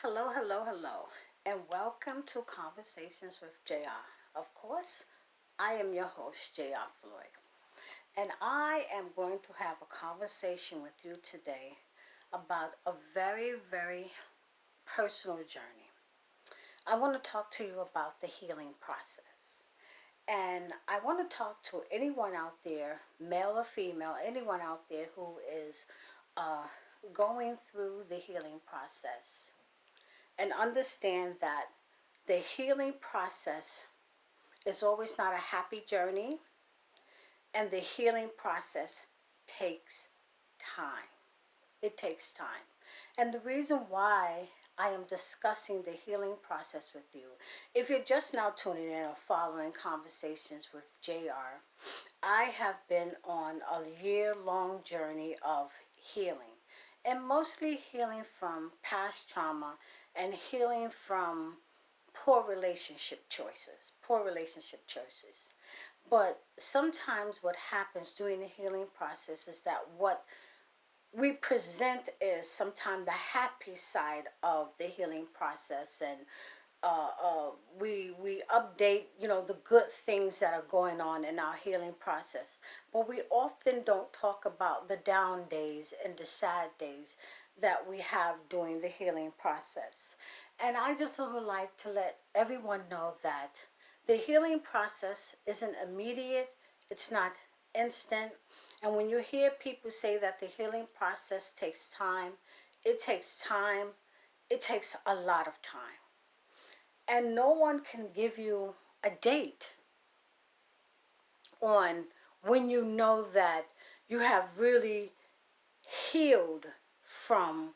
Hello, hello, hello, and welcome to Conversations with JR. Of course, I am your host, JR Floyd, and I am going to have a conversation with you today about a very, very personal journey. I want to talk to you about the healing process. And I want to talk to anyone out there, male or female, anyone out there who is uh, going through the healing process and understand that the healing process is always not a happy journey, and the healing process takes time. It takes time. And the reason why I am discussing the healing process with you, if you're just now tuning in or following Conversations with JR, I have been on a year-long journey of healing, and mostly healing from past trauma and healing from poor relationship choices. But sometimes what happens during the healing process is that what we present is sometimes the happy side of the healing process, and uh, uh, we update, the good things that are going on in our healing process, but we often don't talk about the down days and the sad days that we have during the healing process. And I just would like to let everyone know that the healing process isn't immediate, it's not instant. And when you hear people say that the healing process takes time, it takes time, it takes a lot of time. And no one can give you a date on when you know that you have really healed from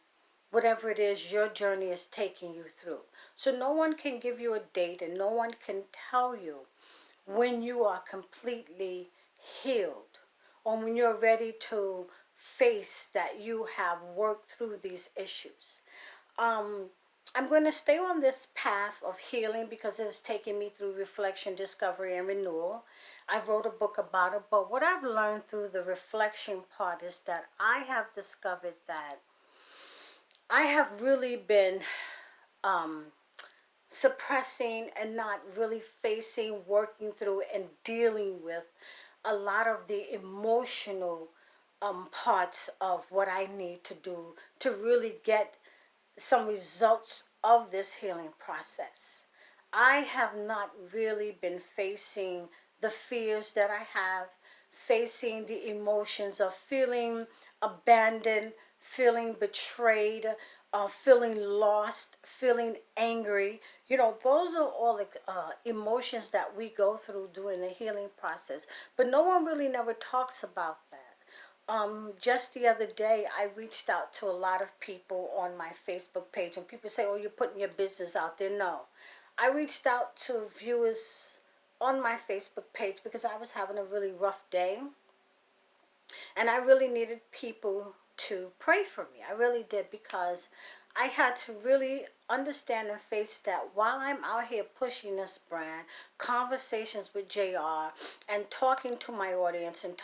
whatever it is your journey is taking you through. So no one can give you a date, and no one can tell you when you are completely healed or when you're ready to face that you have worked through these issues. Um, I'm going to stay on this path of healing because it's taken me through reflection, discovery, and renewal. I wrote a book about it, but what I've learned through the reflection part is that I have discovered that I have really been um, suppressing and not really facing, working through, and dealing with a lot of the emotional parts of what I need to do to really get some results of this healing process. I have not really been facing the fears that I have, facing the emotions of feeling abandoned, feeling betrayed, feeling lost, feeling angry. Those are all emotions that we go through during the healing process. But no one really never talks about that. Just the other day, I reached out to a lot of people on my Facebook page, and people say, "Oh, you're putting your business out there." No, I reached out to viewers on my Facebook page because I was having a really rough day, and I really needed people to pray for me. I really did, because I had to really understand and face that while I'm out here pushing this brand, conversations with JR, and talking to my audience and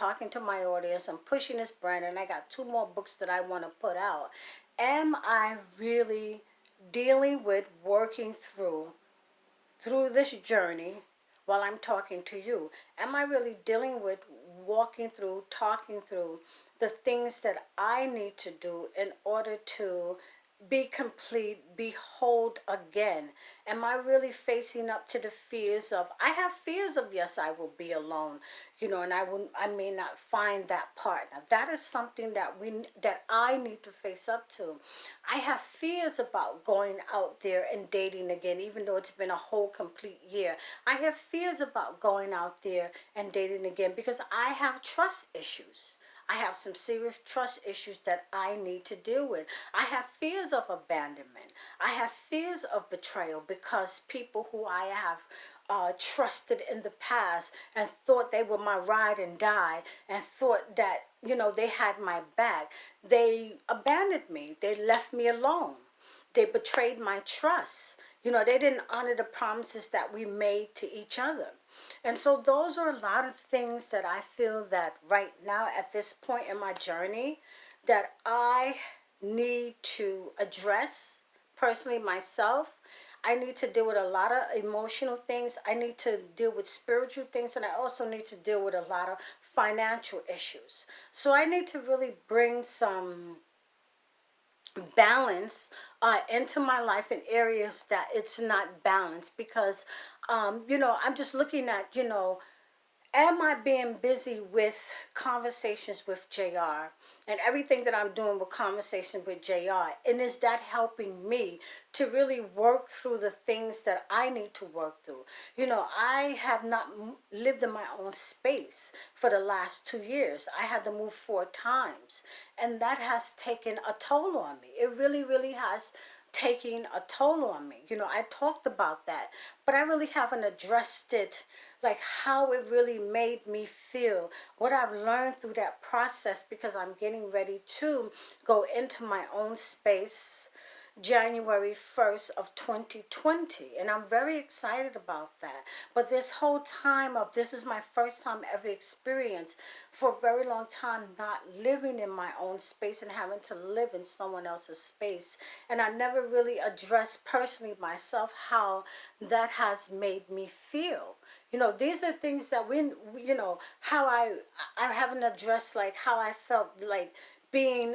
pushing this brand, and I got two more books that I want to put out. Am I really dealing with working through this journey while I'm talking to you? Am I really dealing with walking through, talking through the things that I need to do in order to be complete, be whole again? Am I really facing up to the fears of, I have fears of, yes, I will be alone, and I may not find that partner. That is something that I need to face up to. I have fears about going out there and dating again, even though it's been a whole complete year. I have fears about going out there and dating again because I have trust issues. I have some serious trust issues that I need to deal with. I have fears of abandonment. I have fears of betrayal because people who I have trusted in the past and thought they were my ride and die, and thought that, they had my back, they abandoned me. They left me alone. They betrayed my trust. They didn't honor the promises that we made to each other. And so those are a lot of things that I feel that right now at this point in my journey that I need to address personally myself, I need to deal with a lot of emotional things. I need to deal with spiritual things, and I also need to deal with a lot of financial issues. So I need to really bring some balance into my life in areas that it's not balanced, because I'm just looking at, am I being busy with conversations with JR and everything that I'm doing with conversations with JR? And is that helping me to really work through the things that I need to work through? I have not lived in my own space for the last 2 years. I had to move 4 times, and that has taken a toll on me. It really, really has taking a toll on me. I talked about that, but I really haven't addressed it, like how it really made me feel, what I've learned through that process, because I'm getting ready to go into my own space January 1st of 2020, and I'm very excited about that. But this whole time of this is my first time ever experienced for a very long time not living in my own space and having to live in someone else's space. And I never really addressed personally myself how that has made me feel. These are things that how I haven't addressed, like how I felt like being,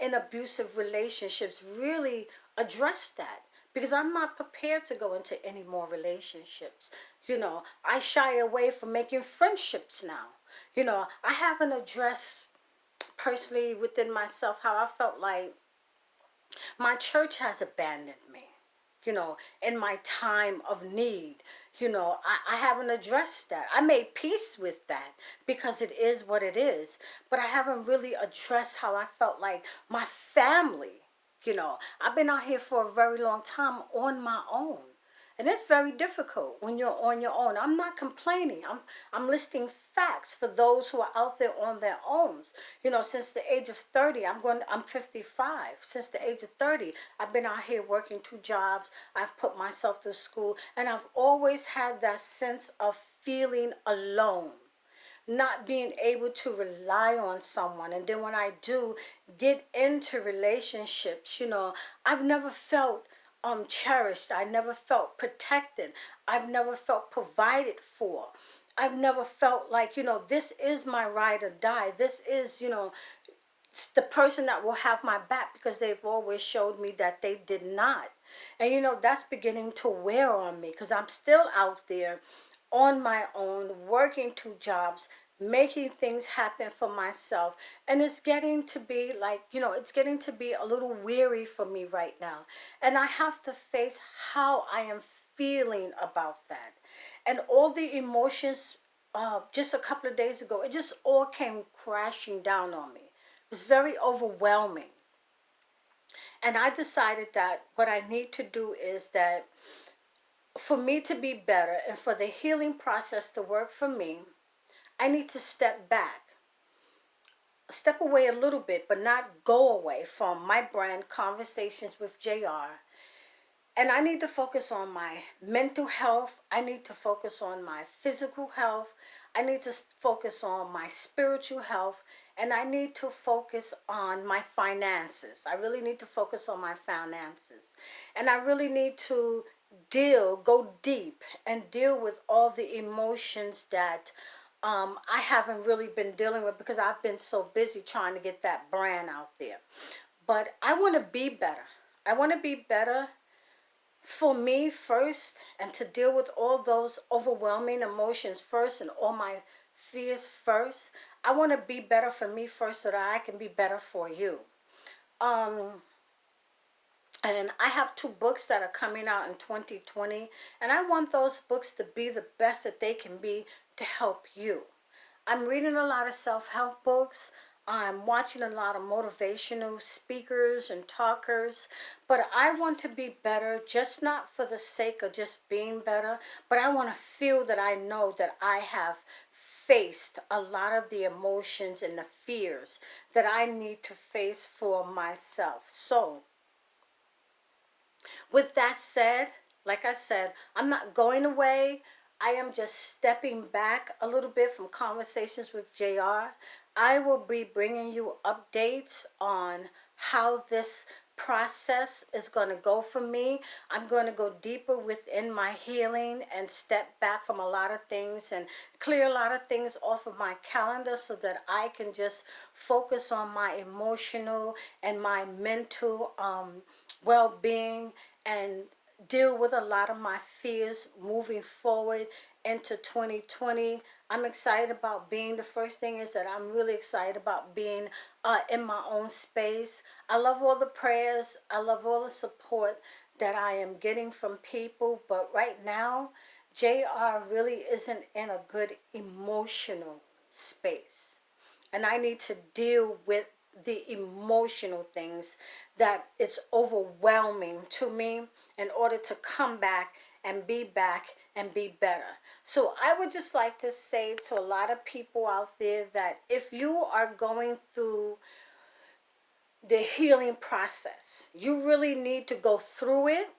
in abusive relationships, really address that, because I'm not prepared to go into any more relationships. I shy away from making friendships now. I haven't addressed personally within myself how I felt like my church has abandoned me, in my time of need. I haven't addressed that. I made peace with that because it is what it is. But I haven't really addressed how I felt like my family, I've been out here for a very long time on my own. And it's very difficult when you're on your own. I'm not complaining. I'm listing facts for those who are out there on their own. Since the age of 30, I'm 55. Since the age of 30, I've been out here working 2 jobs. I've put myself through school, and I've always had that sense of feeling alone, not being able to rely on someone. And then when I do get into relationships, I've never felt cherished. I never felt protected. I've never felt provided for. I've never felt like, this is my ride or die. This is, it's the person that will have my back, because they've always showed me that they did not. And that's beginning to wear on me, because I'm still out there on my own, working 2 jobs, making things happen for myself. And it's getting to be like, it's getting to be a little weary for me right now. And I have to face how I am feeling about that. And all the emotions, just a couple of days ago, it just all came crashing down on me. It was very overwhelming. And I decided that what I need to do is that for me to be better and for the healing process to work for me, I need to step away a little bit, but not go away from my brand, Conversations with JR. And I need to focus on my mental health. I need to focus on my physical health. I need to focus on my spiritual health. And I need to focus on my finances. I really need to focus on my finances. And I really need to go deep and deal with all the emotions that I haven't really been dealing with, because I've been so busy trying to get that brand out there. But I want to be better. I want to be better for me first, and to deal with all those overwhelming emotions first and all my fears first. I want to be better for me first so that I can be better for you. And I have 2 books that are coming out in 2020, and I want those books to be the best that they can be to help you. I'm reading a lot of self-help books. I'm watching a lot of motivational speakers and talkers, but I want to be better, just not for the sake of just being better, but I want to feel that I know that I have faced a lot of the emotions and the fears that I need to face for myself. So, with that said, like I said, I'm not going away. I am just stepping back a little bit from Conversations with JR. I will be bringing you updates on how this process is going to go for me. I'm going to go deeper within my healing and step back from a lot of things and clear a lot of things off of my calendar so that I can just focus on my emotional and my mental well-being and deal with a lot of my fears moving forward into 2020. I'm excited about being, the first thing is that I'm really excited about being in my own space. I love all the prayers. I love all the support that I am getting from people. But right now, JR really isn't in a good emotional space. And I need to deal with the emotional things that it's overwhelming to me in order to come back and be better. So I would just like to say to a lot of people out there that if you are going through the healing process, you really need to go through it.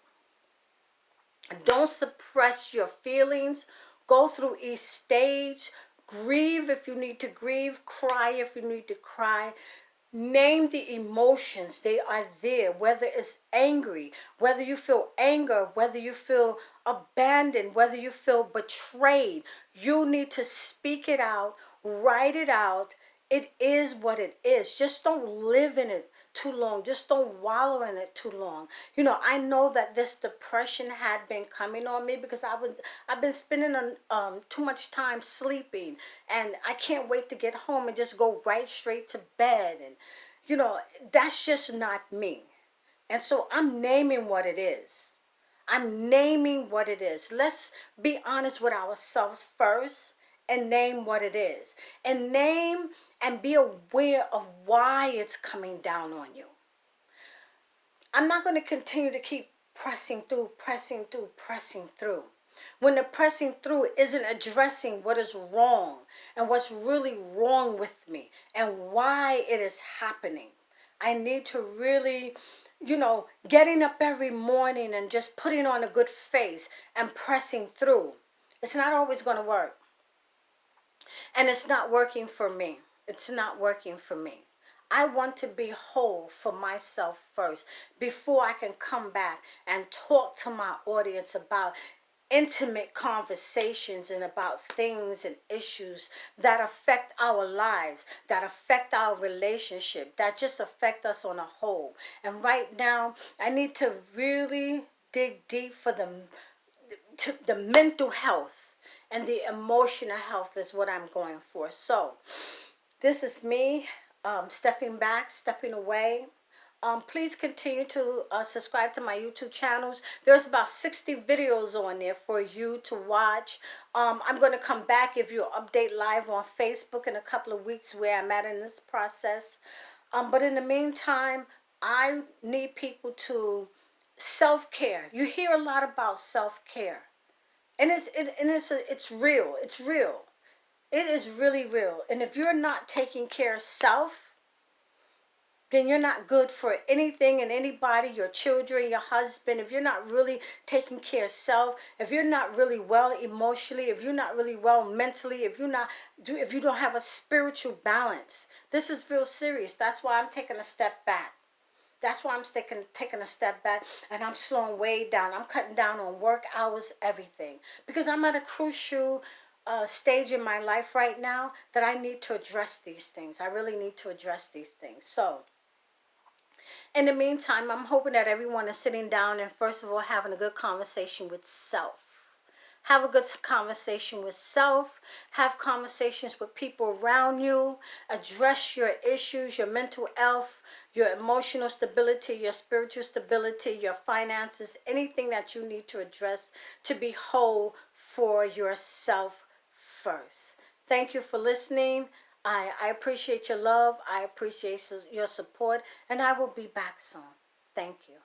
Don't suppress your feelings. Go through each stage. Grieve if you need to grieve. Cry if you need to cry. Name the emotions. They are there. Whether it's angry, whether you feel anger, whether you feel abandoned, whether you feel betrayed. You need to speak it out. Write it out. It is what it is. Just don't live in it too long. Just don't wallow in it too long. You know, I know that this depression had been coming on me because I've been spending too much time sleeping, and I can't wait to get home and just go right straight to bed. And you know, that's just not me. And so I'm naming what it is. I'm naming what it is. Let's be honest with ourselves first and name what it is. And name and be aware of why it's coming down on you. I'm not going to continue to keep pressing through. When the pressing through isn't addressing what is wrong and what's really wrong with me and why it is happening. I need to really, getting up every morning and just putting on a good face and pressing through. It's not always going to work. And it's not working for me. It's not working for me. I want to be whole for myself first before I can come back and talk to my audience about intimate conversations and about things and issues that affect our lives, that affect our relationship, that just affect us on a whole. And right now, I need to really dig deep for the mental health and the emotional health is what I'm going for. So this is me stepping back, stepping away. Please continue to subscribe to my YouTube channels. There's about 60 videos on there for you to watch. I'm going to come back, give you an update live on Facebook in a couple of weeks where I'm at in this process. But in the meantime, I need people to self-care. You hear a lot about self-care. And it's real. It's real. It is really real. And if you're not taking care of self, then you're not good for anything and anybody, your children, your husband. If you're not really taking care of self, if you're not really well emotionally, if you're not really well mentally, if you don't have a spiritual balance, this is real serious. That's why I'm taking a step back. That's why I'm taking a step back, and I'm slowing way down. I'm cutting down on work hours, everything. Because I'm at a crucial stage in my life right now that I need to address these things. I really need to address these things. So, in the meantime, I'm hoping that everyone is sitting down and first of all having a good conversation with self. Have a good conversation with self. Have conversations with people around you. Address your issues, your mental health, your emotional stability, your spiritual stability, your finances, anything that you need to address to be whole for yourself first. Thank you for listening. I appreciate your love. I appreciate your support. And I will be back soon. Thank you.